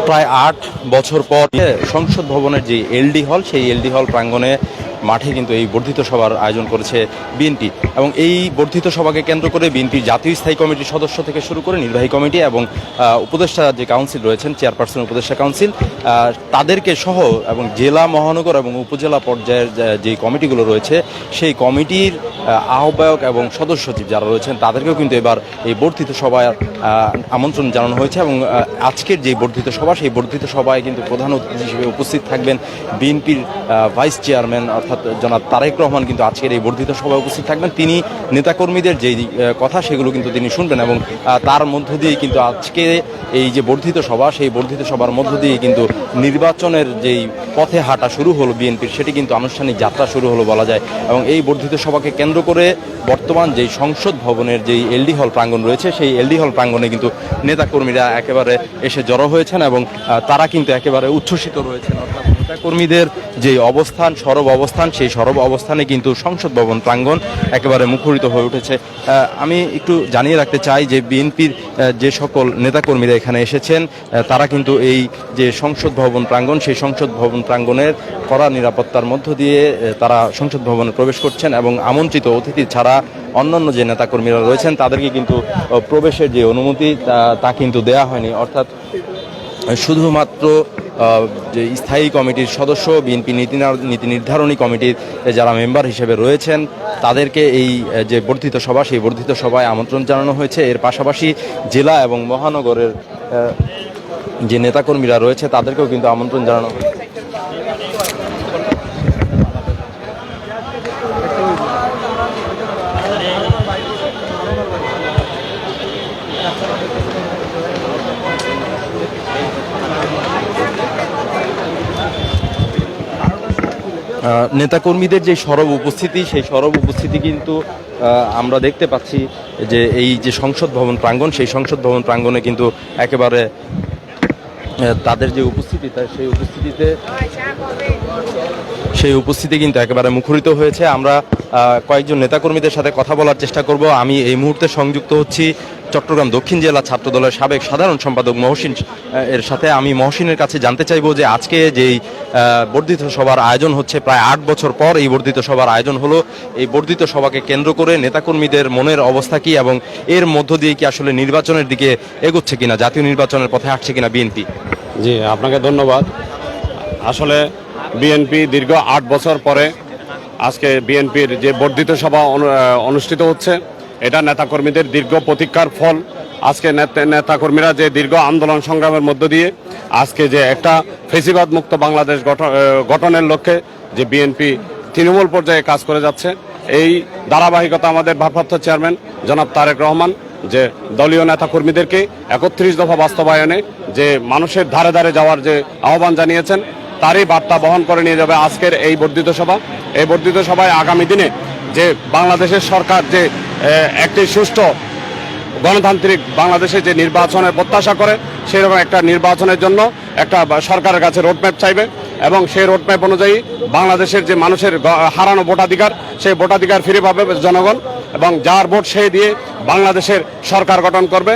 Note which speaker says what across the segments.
Speaker 1: প্রায় ৮ বছর পর সংসদ ভবনের যে এলডি হল, সেই এলডি হল প্রাঙ্গণে মাঠে কিন্তু এই বর্ধিত সভার আয়োজন করেছে বিএনপি। এবং এই বর্ধিত সভাকে কেন্দ্র করে বিএনপির জাতীয় স্থায়ী কমিটির সদস্য থেকে শুরু করে নির্বাহী কমিটি এবং উপদেষ্টা যে কাউন্সিল রয়েছেন, চেয়ারপারসন উপদেষ্টা কাউন্সিল, তাদেরকে সহ এবং জেলা, মহানগর এবং উপজেলা পর্যায়ের যে কমিটিগুলো রয়েছে, সেই কমিটির আহ্বায়ক এবং সদস্য সচিব যারা রয়েছেন তাদেরকেও কিন্তু এবার এই বর্ধিত সভায় আমন্ত্রণ জানানো হয়েছে। এবং আজকের যে বর্ধিত সভা, সেই বর্ধিত সভায় কিন্তু প্রধান অতিথি হিসেবে উপস্থিত থাকবেন বিএনপির ভাইস চেয়ারম্যান অর্থাৎ জনাব তারেক রহমান। কিন্তু আজকের এই বর্ধিত সভায় উপস্থিত থাকবেন। তিনি নেতাকর্মীদের যেই কথা সেগুলো কিন্তু তিনি শুনবেন এবং তার মধ্য দিয়ে কিন্তু আজকে এই যে বর্ধিত সভা, সেই বর্ধিত সভার মধ্য দিয়ে কিন্তু নির্বাচনের যেই পথে হাঁটা শুরু হলো বিএনপির, সেটি কিন্তু আনুষ্ঠানিক যাত্রা শুরু হলো বলা যায়। এবং এই বর্ধিত সভাকে কেন্দ্র করে বর্তমান যেই সংসদ ভবনের যেই এলডি হল প্রাঙ্গণ রয়েছে, সেই এলডি হল প্রাঙ্গণে কিন্তু নেতাকর্মীরা একেবারে এসে জড়ো হয়েছেন এবং তারা কিন্তু একেবারে উচ্ছ্বসিত রয়েছেন। অর্থাৎ নেতাকর্মীদের যে অবস্থান, সরব অবস্থান, সেই সরব অবস্থানে কিন্তু সংসদ ভবন প্রাঙ্গণ একেবারে মুখরিত হয়ে উঠেছে। আমি একটু জানিয়ে রাখতে চাই যে বিএনপির যে সকল নেতাকর্মীরা এখানে এসেছেন, তারা কিন্তু এই যে সংসদ ভবন প্রাঙ্গণ, সেই সংসদ ভবন প্রাঙ্গণের কড়া নিরাপত্তার মধ্য দিয়ে তারা সংসদ ভবনে প্রবেশ করছেন এবং আমন্ত্রিত অতিথি ছাড়া অন্যান্য যে নেতাকর্মীরা রয়েছেন তাদেরকে কিন্তু প্রবেশের যে অনুমতি তা কিন্তু দেয়া হয়নি। অর্থাৎ শুধুমাত্র যে স্থায়ী কমিটির সদস্য, বিএনপি নীতি নির্ধারণী কমিটির যারা মেম্বার হিসেবে রয়েছেন তাদেরকে এই যে বর্ধিত সভা, সেই বর্ধিত সভায় আমন্ত্রণ জানানো হয়েছে। এর পাশাপাশি জেলা এবং মহানগরের যে নেতাকর্মীরা রয়েছে তাদেরকেও কিন্তু আমন্ত্রণ জানানো হয়েছে। নেতাকর্মীদের যে সরব উপস্থিতি, সেই সরব উপস্থিতি কিন্তু আমরা দেখতে পাচ্ছি যে এই যে সংসদ ভবন প্রাঙ্গণ, সেই সংসদ ভবন প্রাঙ্গণে কিন্তু একেবারে তাদের যে উপস্থিতি, সেই উপস্থিতি কিন্তু একেবারে মুখরিত হয়েছে। আমরা কয়েকজন নেতাকর্মীদের সাথে কথা বলার চেষ্টা করব। আমি এই মুহূর্তে সংযুক্ত হচ্ছি চট্টগ্রাম দক্ষিণ জেলা ছাত্রদলের সাবেক সাধারণ সম্পাদক মহসিন এর সাথে। আমি মহসিনের কাছে জানতে চাইবো যে আজকে যেই বর্ধিত সভার আয়োজন হচ্ছে, প্রায় ৮ বছর পর এই বর্ধিত সভার আয়োজন হলো, এই বর্ধিত সভাকে কেন্দ্র করে নেতাকর্মীদের মনের অবস্থা কি এবং এর মধ্য দিয়ে কি আসলে নির্বাচনের দিকে এগোচ্ছে কিনা, জাতীয় নির্বাচনের পথে হাঁটছে কিনা বিএনপি?
Speaker 2: জি, আপনাকে ধন্যবাদ। আসলে বিএনপি দীর্ঘ ৮ বছর পরে আজকে বিএনপির যে বর্ধিত সভা অনুষ্ঠিত হচ্ছে, এটা নেতাকর্মীদের দীর্ঘ প্রতীক্ষার ফল। আজকে নেতাকর্মীরা যে দীর্ঘ আন্দোলন সংগ্রামের মধ্য দিয়ে আজকে যে একটা ফেসিবাদ মুক্ত বাংলাদেশ গঠনের লক্ষ্যে যে বিএনপি তৃণমূল পর্যায়ে কাজ করে যাচ্ছে, এই ধারাবাহিকতা আমাদের ভারপ্রাপ্ত চেয়ারম্যান জনাব তারেক রহমান যে দলীয় নেতাকর্মীদেরকে ৩১ দফা বাস্তবায়নে যে মানুষের ধারে ধারে যাওয়ার যে আহ্বান জানিয়েছেন, তারই বার্তা বহন করে নিয়ে যাবে আজকের এই বর্ধিত সভা। এই বর্ধিত সভায় আগামী দিনে যে বাংলাদেশের সরকার যে একটি সুষ্ঠু গণতান্ত্রিক বাংলাদেশে যে নির্বাচনের প্রত্যাশা করে, সেরকম একটা নির্বাচনের জন্য একটা সরকারের কাছে রোডম্যাপ চাইবে এবং সেই রোডম্যাপ অনুযায়ী বাংলাদেশের যে মানুষের হারানো ভোটাধিকার, সেই ভোটাধিকার ফিরে পাবে জনগণ এবং যার ভোট সে দিয়ে বাংলাদেশের সরকার গঠন করবে।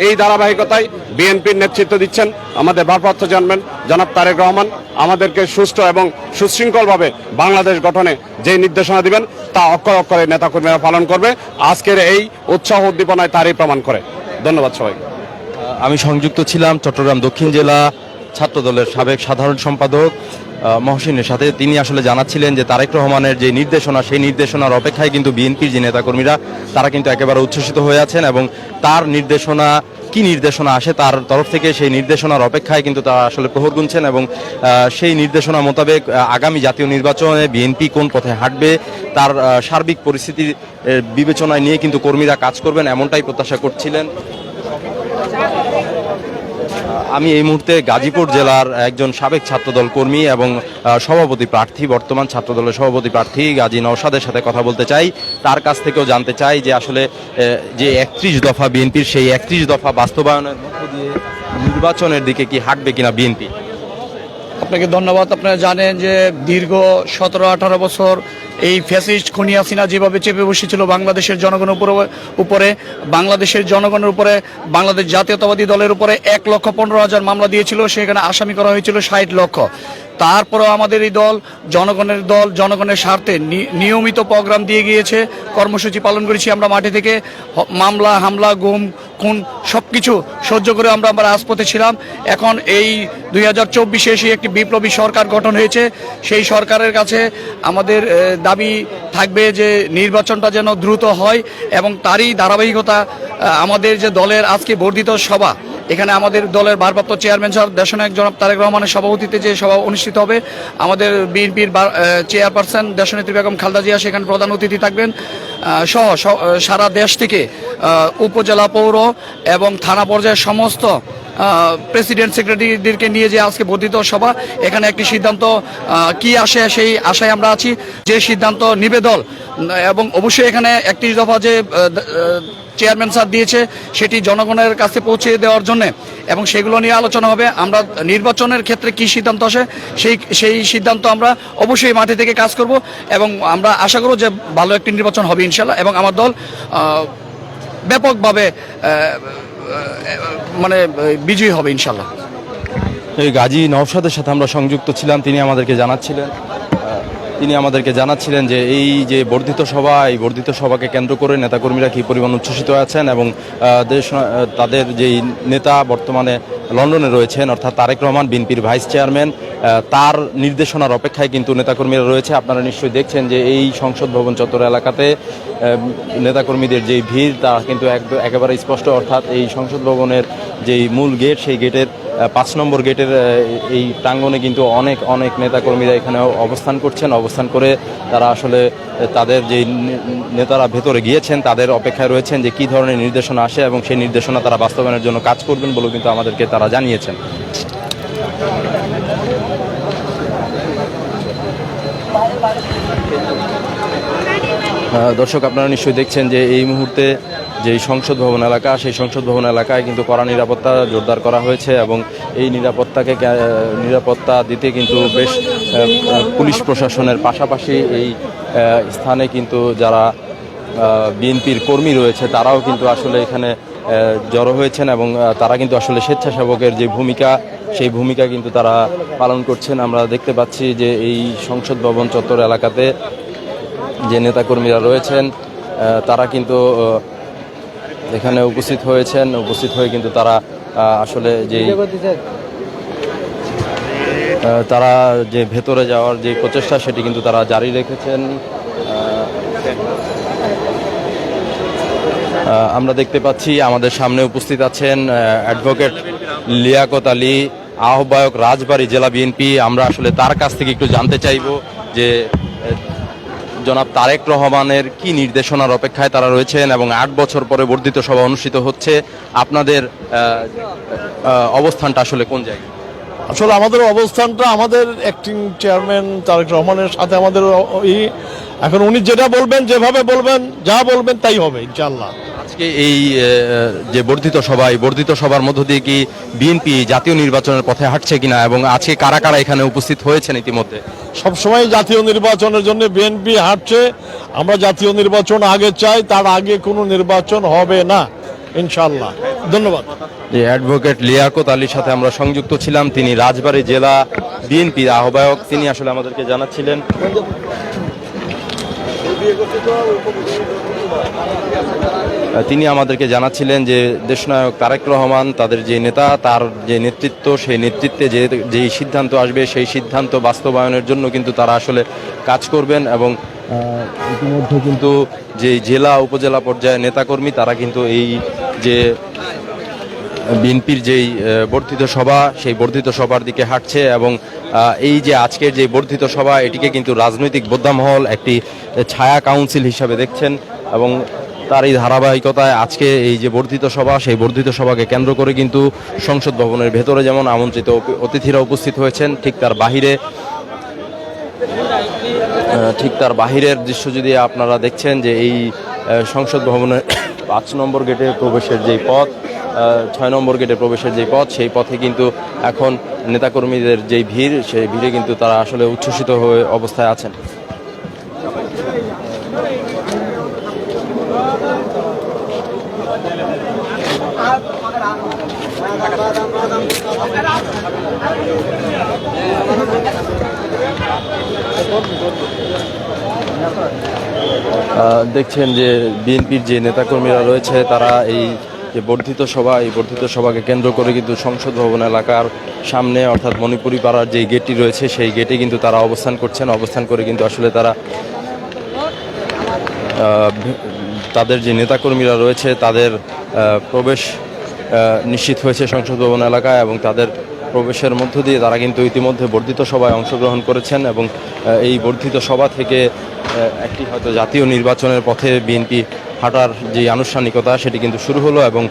Speaker 2: এই ধারাবাহিকতায় বিএনপির নেতৃত্ব দিচ্ছেন আমাদের ভারপ্রাপ্ত চেয়ারম্যান জনাব তারেক রহমান। আমাদেরকে সুষ্ঠু এবং সুশৃঙ্খলভাবে বাংলাদেশ গঠনে যে নির্দেশনা দিবেন তা অক্ষরে অক্ষরে নেতাকর্মীরা পালন করবে। আজকের এই উৎসাহ উদ্দীপনায় তারই প্রমাণ করে। ধন্যবাদ সবাই।
Speaker 1: আমি সংযুক্ত ছিলাম চট্টগ্রাম দক্ষিণ জেলা ছাত্রদলের সাবেক সাধারণ সম্পাদক মহসিনের সাথে। তিনি আসলে জানাচ্ছিলেন যে তারেক রহমানের যে নির্দেশনা, সেই নির্দেশনার অপেক্ষায় কিন্তু বিএনপির যে নেতাকর্মীরা তারা কিন্তু একেবারে উচ্ছ্বসিত হয়ে আছেন এবং তার নির্দেশনা, কি নির্দেশনা আসে তার তরফ থেকে, সেই নির্দেশনার অপেক্ষায় কিন্তু তারা আসলে প্রহর গুনছেন এবং সেই নির্দেশনা মোতাবেক আগামী জাতীয় নির্বাচনে বিএনপি কোন পথে হাঁটবে তার সার্বিক পরিস্থিতির বিবেচনায় নিয়ে কিন্তু কর্মীরা কাজ করবেন, এমনটাই প্রত্যাশা করছিলেন। আমি এই মুহূর্তে গাজীপুর জেলার একজন সাবেক ছাত্রদল কর্মী এবং সভাপতি প্রার্থী, বর্তমান ছাত্রদলের সভাপতি প্রার্থী গাজী নওশাদের সাথে কথা বলতে চাই। তার কাছ থেকেও জানতে চাই যে আসলে যে ৩১ দফা বিএনপির, সেই ৩১ দফা বাস্তবায়নের মধ্য দিয়ে নির্বাচনের দিকে কি হাঁটবে কিনা বিএনপি।
Speaker 3: আপনাকে ধন্যবাদ। আপনারা জানেন যে দীর্ঘ 17-18 বছর এই ফ্যাসিস্ট খুনি হাসিনা যেভাবে চেপে বসেছিল বাংলাদেশের জনগণের উপরে বাংলাদেশের জনগণের উপরে, বাংলাদেশ জাতীয়তাবাদী দলের উপরে 1,15,000 মামলা দিয়েছিল, সেখানে আসামি করা হয়েছিল 60 লক্ষ। তারপরেও আমাদের এই দল জনগণের স্বার্থে নিয়মিত প্রোগ্রাম দিয়ে গিয়েছে, কর্মসূচি পালন করেছি। আমরা মাঠে থেকে মামলা হামলা গুম খুন সব কিছু সহ্য করে আমরা রাজপথে ছিলাম। এখন এই 2024-এ এসে একটি বিপ্লবী সরকার গঠন হয়েছে। সেই সরকারের কাছে আমাদের দাবি থাকবে যে নির্বাচনটা যেন দ্রুত হয়, এবং তারই ধারাবাহিকতা আমাদের যে দলের আজকে বর্ধিত সভা, এখানে আমাদের দলের ভারপ্রাপ্ত চেয়ারম্যান স্যার দেশনায়ক জনাব তারেক রহমানের সভাপতিত্বে যে সভা অনুষ্ঠিত হবে, আমাদের বিএনপির চেয়ারপারসন দেশনেত্রী বেগম খালেদা জিয়া সেখানে প্রধান অতিথি থাকবেন, সহ সারা দেশ থেকে উপজেলা, পৌর এবং থানা পর্যায়ের সমস্ত প্রেসিডেন্ট সেক্রেটারিদেরকে নিয়ে যে আজকে বর্ধিত সভা, এখানে একটি সিদ্ধান্ত কি আসে সেই আশায় আমরা আছি, যে সিদ্ধান্ত নিবে দল। এবং অবশ্যই এখানে 31 দফা যে চেয়ারম্যান স্যার দিয়েছে সেটি জনগণের কাছে পৌঁছে দেওয়ার জন্য, এবং সেগুলো নিয়ে আলোচনা হবে। আমরা নির্বাচনের ক্ষেত্রে কি সিদ্ধান্ত আসে সেই সিদ্ধান্ত আমরা অবশ্যই মাঠে থেকে কাজ করব, এবং আমরা আশা করব যে ভালো একটি নির্বাচন হবে ইনশাল্লাহ, এবং আমার দল ব্যাপকভাবে বিজয়ী হবে ইনশাল্লাহ।
Speaker 1: এই গাজী নওশাদের সাথে আমরা সংযুক্ত ছিলাম। তিনি আমাদেরকে জানাচ্ছিলেন যে এই যে বর্ধিত সভা, এই বর্ধিত সভাকে কেন্দ্র করে নেতাকর্মীরা কী পরিমাণ উচ্ছ্বসিত আছেন, এবং তাদের যেই নেতা বর্তমানে লন্ডনে রয়েছেন অর্থাৎ তারেক রহমান, বিএনপির ভাইস চেয়ারম্যান, তার নির্দেশনার অপেক্ষায় কিন্তু নেতাকর্মীরা রয়েছে। আপনারা নিশ্চয়ই দেখছেন যে এই সংসদ ভবন চত্বর এলাকাতে নেতাকর্মীদের যেই ভিড় তা কিন্তু একেবারে স্পষ্ট। অর্থাৎ এই সংসদ ভবনের যেই মূল গেট, সেই গেটের 5 নম্বর গেটের এই প্রাঙ্গণে কিন্তু অনেক নেতাকর্মীরা এখানে অবস্থান করছেন। অবস্থান করে তারা আসলে তাদের যেই নেতারা ভেতরে গিয়েছেন তাদের অপেক্ষায় রয়েছেন যে কী ধরনের নির্দেশনা আসে, এবং সেই নির্দেশনা তারা বাস্তবায়নের জন্য কাজ করবেন বলেও কিন্তু আমাদেরকে তারা জানিয়েছেন। দর্শক, আপনারা নিশ্চয়ই দেখছেন যে এই মুহূর্তে যেই সংসদ ভবন এলাকা, সেই সংসদ ভবন এলাকায় কিন্তু কড়া নিরাপত্তা জোরদার করা হয়েছে, এবং এই নিরাপত্তা দিতে কিন্তু বেশ পুলিশ প্রশাসনের পাশাপাশি এই স্থানে কিন্তু যারা বিএনপির কর্মী রয়েছে তারাও কিন্তু আসলে এখানে জড়ো হয়েছেন, এবং তারা কিন্তু আসলে স্বেচ্ছাসেবকের যে ভূমিকা, সেই ভূমিকা কিন্তু তারা পালন করছেন। আমরা দেখতে পাচ্ছি যে এই সংসদ ভবন চত্বর এলাকাতে যে নেতাকর্মীরা রয়েছেন তারা কিন্তু এখানে উপস্থিত হয়ে কিন্তু তারা আসলে তারা যে ভেতরে যাওয়ার যে প্রচেষ্টা সেটি কিন্তু তারা জারি রেখেছেন। আমরা দেখতে পাচ্ছি আমাদের সামনে উপস্থিত আছেন অ্যাডভোকেট লিয়াকত আলী, আহ্বায়ক রাজবাড়ী জেলা বিএনপি। আমরা আসলে তার কাছ থেকে একটু জানতে চাইব যে জনাব তারেক রহমানের কি নির্দেশনার অপেক্ষায় তারা রয়েছেন, এবং 8 বছর পরে বর্ধিত সভা অনুষ্ঠিত হচ্ছে। আপনাদের অবস্থানটা আসলে কোন জায়গায়?
Speaker 4: আসলে আমাদের অবস্থানটা আমাদের অ্যাক্টিং চেয়ারম্যান তারেক রহমানের সাথে আমাদের এখন উনি যেটা বলবেন, যেভাবে বলবেন, যা বলবেন তাই হবে ইনশাআল্লাহ।
Speaker 1: আজকে এই যে বর্ধিত সভার মধ্য দিয়ে কি বিএনপি জাতীয় নির্বাচনের পথে হাঁটছে কিনা, এবং আজকে কারা কারা এখানে উপস্থিত হয়েছেন ইতিমধ্যে?
Speaker 4: সবসময় জাতীয় নির্বাচনের জন্য বিএনপি হাঁটছে। আমরা জাতীয় নির্বাচন আগে চাই, তার আগে কোনো নির্বাচন হবে না ইনশাআল্লাহ। ধন্যবাদ।
Speaker 1: যে অ্যাডভোকেট লিয়াকত আলীর সাথে আমরা সংযুক্ত ছিলাম, তিনি রাজবাড়ী জেলা বিএনপির আহ্বায়ক। তিনি আসলে আমাদেরকে জানাচ্ছিলেন যে দেশনায়ক তারেক রহমান, তাদের যে নেতা, তার যে নেতৃত্ব, সেই নেতৃত্বে যেই সিদ্ধান্ত আসবে সেই সিদ্ধান্ত বাস্তবায়নের জন্য কিন্তু তারা আসলে কাজ করবেন, এবং ইতিমধ্যে কিন্তু যে জেলা উপজেলা পর্যায়ে নেতাকর্মী তারা কিন্তু এই যে বিএনপির যেই বর্ধিত সভা, সেই বর্ধিত সভার দিকে হাঁটছে, এবং এই যে আজকের যে বর্ধিত সভা, এটিকে কিন্তু রাজনৈতিক বোদ্ধামহল একটি ছায়া কাউন্সিল হিসাবে দেখছেন, এবং তার এই ধারাবাহিকতায় আজকে এই যে বর্ধিত সভা, সেই বর্ধিত সভাকে কেন্দ্র করে কিন্তু সংসদ ভবনের ভেতরে যেমন আমন্ত্রিত অতিথিরা উপস্থিত হয়েছেন, ঠিক তার বাহিরের দৃশ্য যদি আপনারা দেখছেন যে এই সংসদ ভবনের 5 নম্বর গেটে প্রবেশের যেই পথ, 6 নম্বর গেটে প্রবেশের যে পথ, সেই পথে কিন্তু এখন নেতাকর্মীদের যেই ভিড়, সেই ভিড়ে কিন্তু তারা আসলে উচ্ছ্বসিত হয়ে অবস্থায় আছেন। দেখছেন যে বিএনপির যে নেতাকর্মীরা রয়েছে তারা এই যে বর্ধিত সভা, এই বর্ধিত সভাকে কেন্দ্র করে কিন্তু সংসদ ভবন এলাকার সামনে অর্থাৎ মণিপুরি পাড়ার যে গেটটি রয়েছে সেই গেটে কিন্তু তারা অবস্থান করছেন। অবস্থান করে কিন্তু আসলে তারা তাদের যে নেতাকর্মীরা রয়েছে তাদের প্রবেশ নিশ্চিত হয়েছে সংসদ ভবন এলাকায়, এবং তাদের প্রবেশের মধ্য দিয়ে তারা কিন্তু ইতিমধ্যে বর্ধিত সভায় অংশগ্রহণ করেছেন। এবং এই বর্ধিত সভা থেকে একটি হয়তো জাতীয় নির্বাচনের পথে বিএনপি হাঁটার যে আনুষ্ঠানিকতা সেটি কিন্তু শুরু হলো, এবং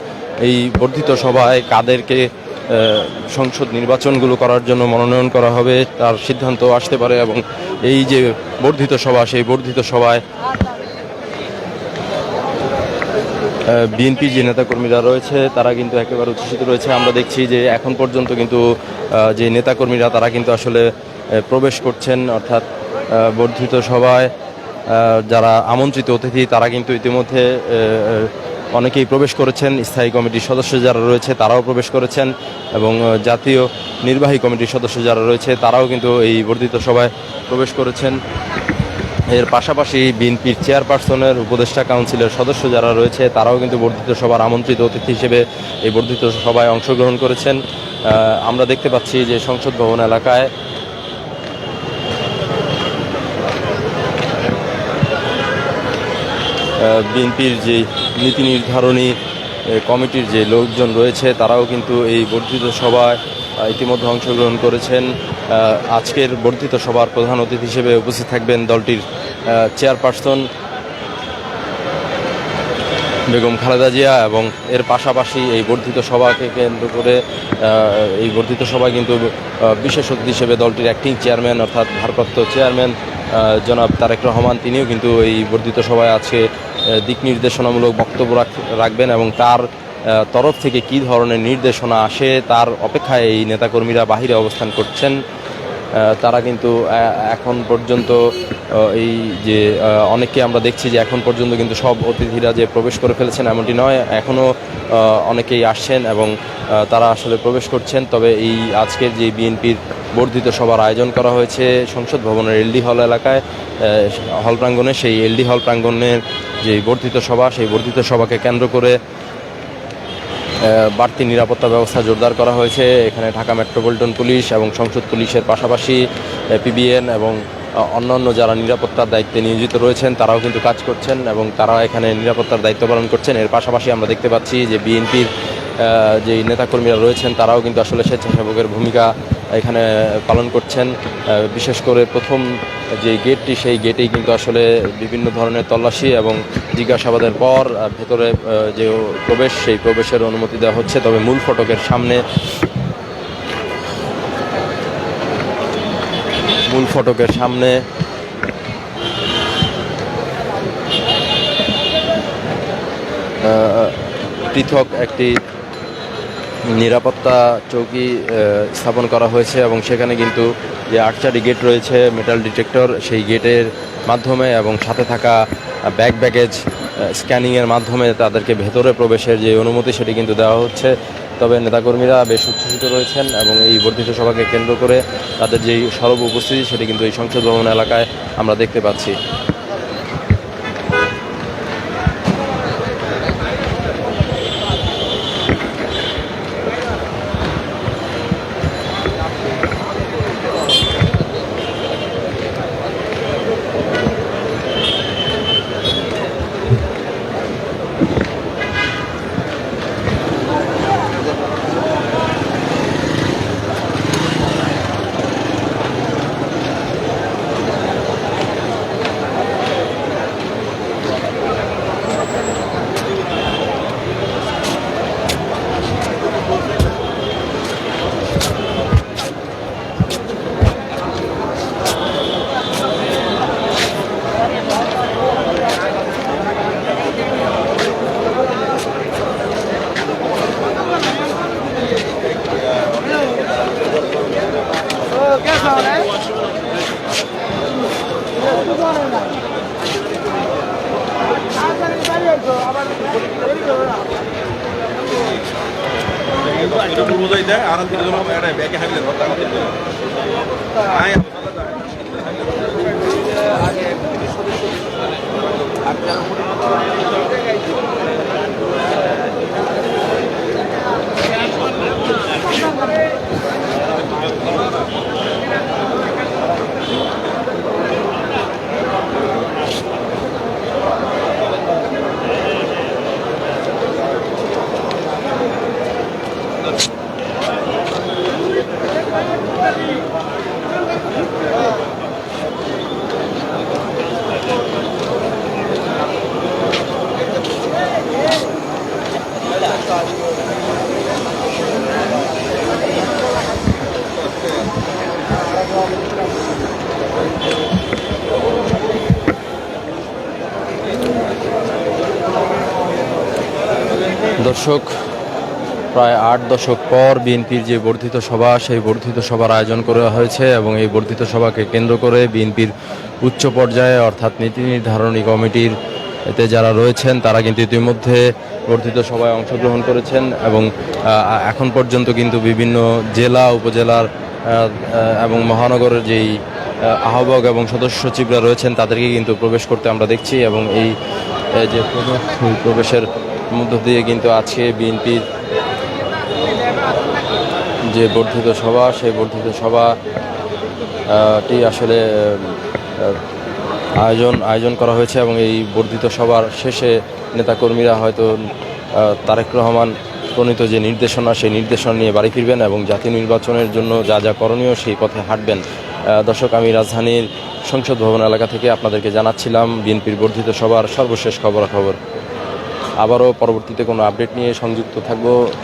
Speaker 1: এই বর্ধিত সভায় কাদেরকে সংসদ নির্বাচনগুলো করার জন্য মনোনয়ন করা হবে তার সিদ্ধান্ত আসতে পারে। এবং এই যে বর্ধিত সভা, সেই বর্ধিত সভায় বিএনপির যে নেতাকর্মীরা রয়েছে তারা কিন্তু একেবারে উচ্ছ্বসিত রয়েছে। আমরা দেখছি যে এখন পর্যন্ত কিন্তু যে নেতাকর্মীরা তারা কিন্তু আসলে প্রবেশ করছেন, অর্থাৎ বর্ধিত সভায় যারা আমন্ত্রিত অতিথি তারা কিন্তু ইতিমধ্যে অনেকেই প্রবেশ করেছেন। স্থায়ী কমিটির সদস্য যারা রয়েছে তারাও প্রবেশ করেছেন, এবং জাতীয় নির্বাহী কমিটির সদস্য যারা রয়েছে তারাও কিন্তু এই বর্ধিত সভায় প্রবেশ করেছেন। এর পাশাপাশি বিএনপির চেয়ারপারসনের উপদেষ্টা কাউন্সিলের সদস্য যারা রয়েছে তারাও কিন্তু বর্ধিত সভার আমন্ত্রিত অতিথি হিসেবে এই বর্ধিত সভায় অংশগ্রহণ করেছেন। আমরা দেখতে পাচ্ছি যে সংসদ ভবন এলাকায় বিএনপির যে নীতি নির্ধারণী কমিটির যে লোকজন রয়েছে তারাও কিন্তু এই বর্ধিত সভায় ইতিমধ্যে অংশগ্রহণ করেছেন। আজকের বর্ধিত সভার প্রধান অতিথি হিসেবে উপস্থিত থাকবেন দলটির চেয়ারপারসন বেগম খালেদা জিয়া, এবং এর পাশাপাশি এই বর্ধিত সভাকে কেন্দ্র করে এই বর্ধিত সভায় কিন্তু বিশেষ অতিথি হিসেবে দলটির অ্যাক্টিং চেয়ারম্যান অর্থাৎ ভারপ্রাপ্ত চেয়ারম্যান জনাব তারেক রহমান তিনিও কিন্তু এই বর্ধিত সভায় আজকে দিক নির্দেশনামূলক বক্তব্য রাখবেন, এবং তার তরফ থেকে কী ধরনের নির্দেশনা আসে তার অপেক্ষায় এই নেতাকর্মীরা বাহিরে অবস্থান করছেন। তারা কিন্তু এখন পর্যন্ত এই যে অনেককে আমরা দেখছি যে এখন পর্যন্ত কিন্তু সব অতিথিরা যে প্রবেশ করে ফেলেছেন এমনটি নয়, এখনও অনেকেই আসছেন এবং তারা আসলে প্রবেশ করছেন। তবে এই আজকের যে বিএনপির বর্ধিত সভার আয়োজন করা হয়েছে সংসদ ভবনের এলডি হল এলাকায় হল প্রাঙ্গণে, সেই এলডি হল প্রাঙ্গণের যে বর্ধিত সভা, সেই বর্ধিত সভাকে কেন্দ্র করে বাড়তি নিরাপত্তা ব্যবস্থা জোরদার করা হয়েছে। এখানে ঢাকা মেট্রোপলিটন পুলিশ এবং সংসদ পুলিশের পাশাপাশি পিবিএন এবং অন্যান্য যারা নিরাপত্তার দায়িত্বে নিয়োজিত রয়েছেন তারাও কিন্তু কাজ করছেন এবং তারা এখানে নিরাপত্তার দায়িত্ব পালন করছেন। এর পাশাপাশি আমরা দেখতে পাচ্ছি যে বিএনপির যে নেতাকর্মীরা রয়েছেন তারাও কিন্তু আসলে স্বেচ্ছাসেবকের ভূমিকা এখানে পালন করছেন। বিশেষ করে প্রথম যে গেটটি, সেই গেটেই কিন্তু আসলে বিভিন্ন ধরনের তল্লাশি এবং জিজ্ঞাসাবাদের পর ভেতরে যে প্রবেশ, সেই প্রবেশের অনুমতি দেওয়া হচ্ছে। তবে মূল ফটকের সামনে পৃথক একটি নিরাপত্তা চৌকি স্থাপন করা হয়েছে এবং সেখানে কিন্তু যে আর্চারি গেট রয়েছে, মেটাল ডিটেক্টর, সেই গেটের মাধ্যমে এবং সাথে থাকা ব্যাগেজ স্ক্যানিংয়ের মাধ্যমে তাদেরকে ভেতরে প্রবেশের যে অনুমতি সেটি কিন্তু দেওয়া হচ্ছে। তবে নেতাকর্মীরা বেশ উচ্ছ্বসিত রয়েছেন এবং এই বর্ধিত সভাকে কেন্দ্র করে তাদের যেই সরব উপস্থিতি সেটি কিন্তু এই সংসদ ভবন এলাকায় আমরা দেখতে পাচ্ছি। দর্শক, প্রায় 8 দশক পর বিএনপির যে বর্ধিত সভা, সেই বর্ধিত সভার আয়োজন করা হয়েছে এবং এই বর্ধিত সভাকে কেন্দ্র করে বিএনপির উচ্চ পর্যায়ে অর্থাৎ নীতি নির্ধারণী কমিটির এতে যারা রয়েছেন তারা কিন্তু ইতিমধ্যে বর্ধিত সভায় অংশগ্রহণ করেছেন এবং এখন পর্যন্ত কিন্তু বিভিন্ন জেলা উপজেলার এবং মহানগরের যেই আহ্বায়ক এবং সদস্য সচিবরা রয়েছেন তাদেরকে কিন্তু প্রবেশ করতে আমরা দেখছি এবং এই যে প্রবেশের মধ্য দিয়ে কিন্তু আজকে বিএনপির যে বর্ধিত সভা, সেই বর্ধিত সভাটি আসলে আয়োজন করা হয়েছে এবং এই বর্ধিত সভার শেষে নেতাকর্মীরা হয়তো তারেক রহমান প্রণীত যে নির্দেশনা, সেই নির্দেশনা নিয়ে বাড়ি ফিরবেন এবং জাতীয় নির্বাচনের জন্য যা যা করণীয় সেই পথে হাঁটবেন। দর্শক, আমি রাজধানীর সংসদ ভবন এলাকা থেকে আপনাদেরকে জানাচ্ছিলাম বিএনপির বর্ধিত সভার সর্বশেষ খবরাখবর। আবারও পরবর্তীতে কোনো আপডেট নিয়ে সংযুক্ত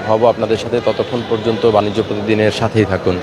Speaker 1: হব আপনাদের সাথে। ততক্ষণ পর্যন্ত বাণিজ্য প্রতিদিনের সাথেই থাকুন।